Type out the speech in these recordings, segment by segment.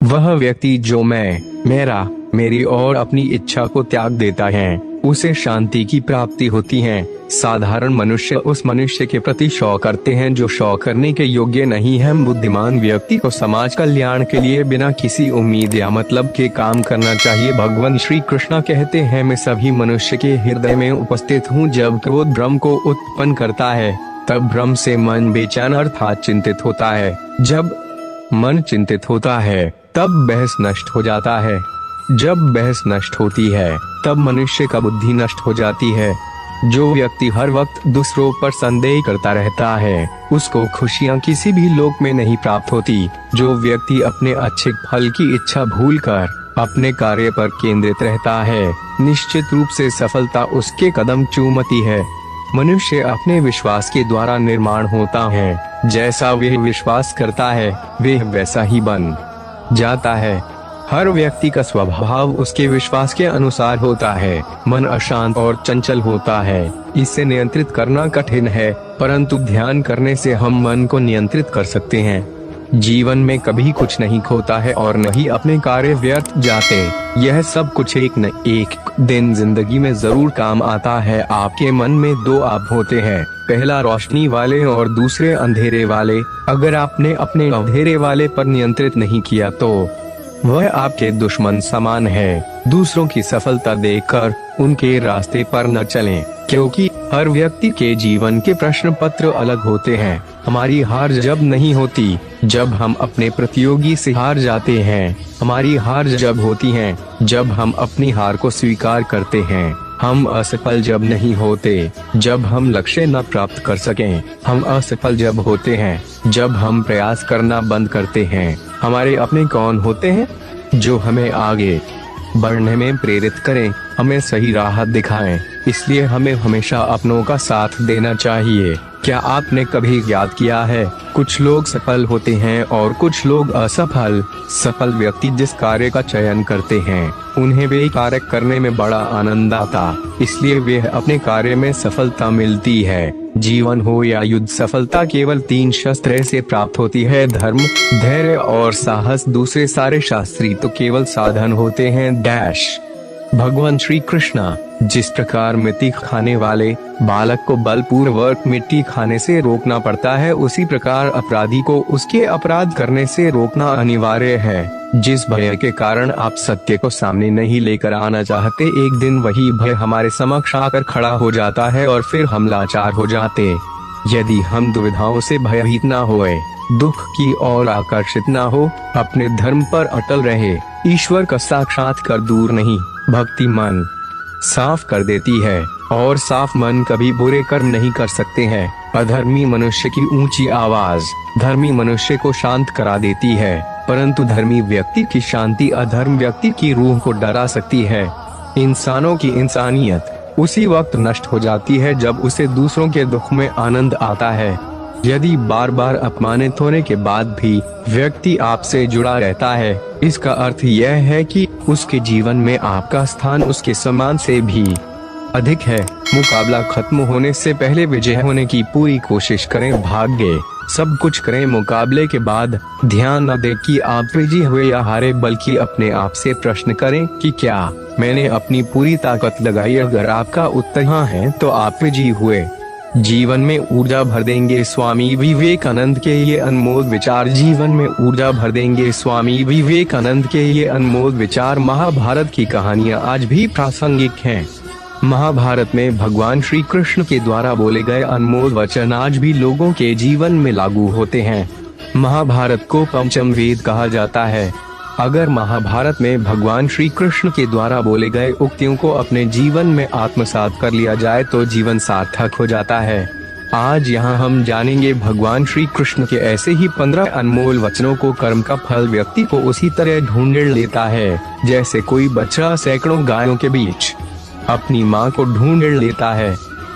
वह व्यक्ति जो मैं, मेरा, मेरी और अपनी इच्छा को त्याग देता है, उसे शांति की प्राप्ति होती है। साधारण मनुष्य उस मनुष्य के प्रति शौक करते हैं जो शौक करने के योग्य नहीं है। बुद्धिमान व्यक्ति को समाज कल्याण के लिए बिना किसी उम्मीद या मतलब के काम करना चाहिए। भगवान श्री कृष्ण कहते हैं, मैं सभी मनुष्य के हृदय में उपस्थित हूँ। जब क्रोध भ्रम को उत्पन्न करता है तब भ्रम से मन बेचैन अर्थात चिंतित होता है। जब मन चिंतित होता है तब बहस नष्ट हो जाता है। जब बहस नष्ट होती है तब मनुष्य का बुद्धि नष्ट हो जाती है। जो व्यक्ति हर वक्त दूसरों पर संदेह करता रहता है उसको खुशियाँ किसी भी लोक में नहीं प्राप्त होती। जो व्यक्ति अपने अच्छे फल की इच्छा भूलकर अपने कार्य पर केंद्रित रहता है, निश्चित रूप से सफलता उसके कदम चूमती है। मनुष्य अपने विश्वास के द्वारा निर्माण होता है। जैसा वह विश्वास करता है वह वैसा ही बन जाता है। हर व्यक्ति का स्वभाव उसके विश्वास के अनुसार होता है। मन अशांत और चंचल होता है, इसे नियंत्रित करना कठिन है, परंतु ध्यान करने से हम मन को नियंत्रित कर सकते हैं। जीवन में कभी कुछ नहीं खोता है और न ही अपने कार्य व्यर्थ जाते। यह सब कुछ एक न एक दिन जिंदगी में जरूर काम आता है। आपके मन में दो आप होते हैं, पहला रोशनी वाले और दूसरे अंधेरे वाले। अगर आपने अपने अंधेरे वाले पर नियंत्रित नहीं किया तो वह आपके दुश्मन समान है। दूसरों की सफलता देखकर उनके रास्ते पर न चलें, क्योंकि हर व्यक्ति के जीवन के प्रश्न पत्र अलग होते हैं। हमारी हार जब नहीं होती जब हम अपने प्रतियोगी से हार जाते हैं। हमारी हार जब होती है जब हम अपनी हार को स्वीकार करते हैं। हम असफल जब नहीं होते जब हम लक्ष्य न प्राप्त कर सकें। हम असफल जब होते हैं जब हम प्रयास करना बंद करते हैं। हमारे अपने कौन होते हैं? जो हमें आगे बढ़ने में प्रेरित करें, हमें सही राह दिखाएं। इसलिए हमें हमेशा अपनों का साथ देना चाहिए। क्या आपने कभी याद किया है, कुछ लोग सफल होते हैं और कुछ लोग असफल। सफल व्यक्ति जिस कार्य का चयन करते हैं उन्हें वे कार्य करने में बड़ा आनंद आता, इसलिए वे अपने कार्य में सफलता मिलती है। जीवन हो या युद्ध, सफलता केवल 3 शस्त्र से प्राप्त होती है, धर्म, धैर्य और साहस। दूसरे सारे शास्त्री तो केवल साधन होते हैं। डैश। भगवान श्री कृष्ण जिस प्रकार मिट्टी खाने वाले बालक को बलपूर्वक मिट्टी खाने से रोकना पड़ता है, उसी प्रकार अपराधी को उसके अपराध करने से रोकना अनिवार्य है। जिस भय के कारण आप सत्य को सामने नहीं लेकर आना चाहते, एक दिन वही भय हमारे समक्ष आकर खड़ा हो जाता है और फिर हम लाचार हो जाते। यदि हम दुविधाओं से भयभीत न होए, दुख की ओर आकर्षित न हो, अपने धर्म पर अटल रहे, ईश्वर का साक्षात्कार दूर नहीं। भक्ति मन साफ कर देती है और साफ मन कभी बुरे कर्म नहीं कर सकते हैं। अधर्मी मनुष्य की ऊंची आवाज धर्मी मनुष्य को शांत करा देती है, परंतु धर्मी व्यक्ति की शांति अधर्म व्यक्ति की रूह को डरा सकती है। इंसानों की इंसानियत उसी वक्त नष्ट हो जाती है जब उसे दूसरों के दुख में आनंद आता है। यदि बार बार अपमानित होने के बाद भी व्यक्ति आपसे जुड़ा रहता है, इसका अर्थ यह है कि उसके जीवन में आपका स्थान उसके सम्मान से भी अधिक है। मुकाबला खत्म होने से पहले विजय होने की पूरी कोशिश करें। भाग्य सब कुछ करें, मुकाबले के बाद ध्यान न दें कि आप विजयी हुए या हारे, बल्कि अपने आप से प्रश्न करें कि क्या मैंने अपनी पूरी ताकत लगाई। अगर आपका उत्तर हाँ है तो आप विजयी हुए। जीवन में ऊर्जा भर देंगे स्वामी विवेकानंद के ये अनमोल विचार। जीवन में ऊर्जा भर देंगे स्वामी विवेकानंद के ये अनमोल विचार। महाभारत की कहानियाँ आज भी प्रासंगिक हैं। महाभारत में भगवान श्री कृष्ण के द्वारा बोले गए अनमोल वचन आज भी लोगों के जीवन में लागू होते हैं। महाभारत को पंचम वेद कहा जाता है। अगर महाभारत में भगवान श्री कृष्ण के द्वारा बोले गए उक्तियों को अपने जीवन में आत्मसात कर लिया जाए तो जीवन सार्थक हो जाता है। आज यहाँ हम जानेंगे भगवान श्री कृष्ण के ऐसे ही 15 अनमोल वचनों को। कर्म का फल व्यक्ति को उसी तरह ढूंढ लेता है जैसे कोई बछड़ा सैकड़ों गायों के बीच अपनी माँ को ढूंढ लेता है।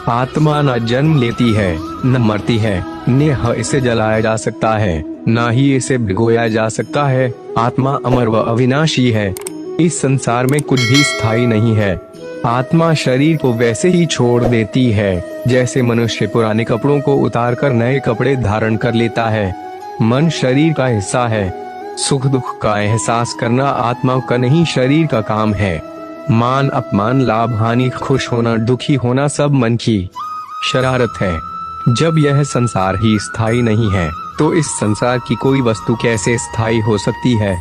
आत्मा न जन्म लेती है न मरती है, न इसे जलाया जा सकता है न ही इसे भिगोया जा सकता है। आत्मा अमर व अविनाशी है। इस संसार में कुछ भी स्थायी नहीं है। आत्मा शरीर को वैसे ही छोड़ देती है जैसे मनुष्य पुराने कपड़ों को उतारकर नए कपड़े धारण कर लेता है। मन शरीर का हिस्सा है। सुख दुख का एहसास करना आत्मा का नहीं शरीर का काम है। मान अपमान लाभ हानि खुश होना दुखी होना सब मन की शरारत है। जब यह संसार ही स्थायी नहीं है तो इस संसार की कोई वस्तु कैसे स्थायी हो सकती है।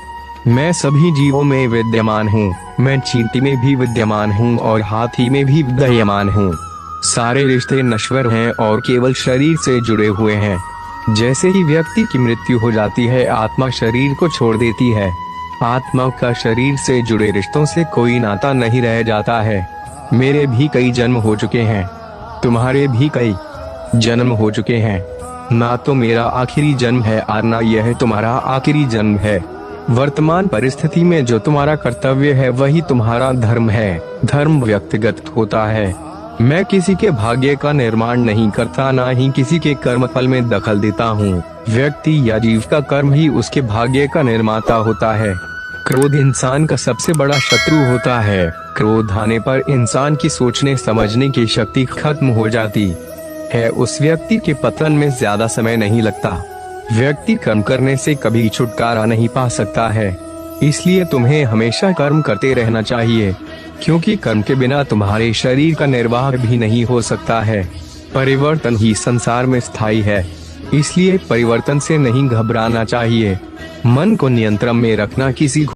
मैं सभी जीवों में विद्यमान हूँ, मैं चींटी में भी विद्यमान हूँ और हाथी में भी विद्यमान हूँ। सारे रिश्ते नश्वर हैं और केवल शरीर से जुड़े हुए हैं। जैसे ही व्यक्ति की मृत्यु हो जाती है आत्मा शरीर को छोड़ देती है। आत्मा का शरीर से जुड़े रिश्तों से कोई नाता नहीं रह जाता है। मेरे भी कई जन्म हो चुके हैं, तुम्हारे भी कई जन्म हो चुके हैं। ना तो मेरा आखिरी जन्म है और ना यह तुम्हारा आखिरी जन्म है। वर्तमान परिस्थिति में जो तुम्हारा कर्तव्य है वही तुम्हारा धर्म है। धर्म व्यक्तिगत होता है। मैं किसी के भाग्य का निर्माण नहीं करता, ना ही किसी के कर्म फल में दखल देता हूँ। व्यक्ति या जीव का कर्म ही उसके भाग्य का निर्माता होता है। क्रोध इंसान का सबसे बड़ा शत्रु होता है। क्रोध आने पर इंसान की सोचने समझने की शक्ति खत्म हो जाती है। उस व्यक्ति के पतन में ज्यादा समय नहीं लगता। व्यक्ति कर्म करने से कभी छुटकारा नहीं पा सकता है। इसलिए तुम्हें हमेशा कर्म करते रहना चाहिए, क्योंकि कर्म के बिना तुम्हारे शरीर का निर्वाह भी नहीं हो सकता है। परिवर्तन ही संसार में स्थायी है, इसलिए परिवर्तन से नहीं घबराना चाहिए। मन को नियंत्रण में रखना किसी